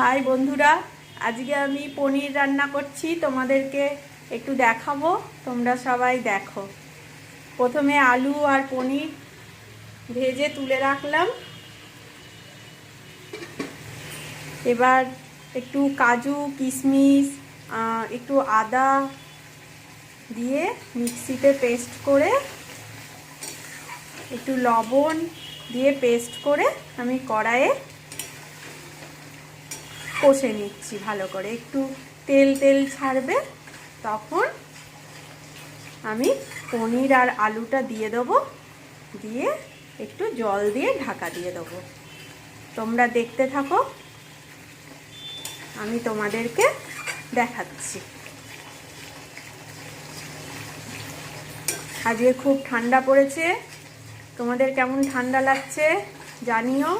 High বন্ধুরা, আজকে আমি পনির রান্না করছি, তোমাদেরকে একটু দেখাবো। তোমরা সবাই দেখো। প্রথমে আলু আর পনির ভেজে তুলে রাখলাম। এবার একটু কাজু কিশমিশ একটু আদা দিয়ে মিক্সিতে পেস্ট করে, একটু লবণ দিয়ে পেস্ট করে আমি কড়াইয়ে কষে নিচ্ছি ভালো করে। একটু তেল তেল ছাড়বে, তখন আমি পনির আর আলুটা দিয়ে দেবো, দিয়ে একটু জল দিয়ে ঢাকা দিয়ে দেবো। তোমরা দেখতে থাকো, আমি তোমাদেরকে দেখাচ্ছি। আজকে খুব ঠান্ডা পড়েছে, তোমাদের কেমন ঠান্ডা লাগছে জানিও।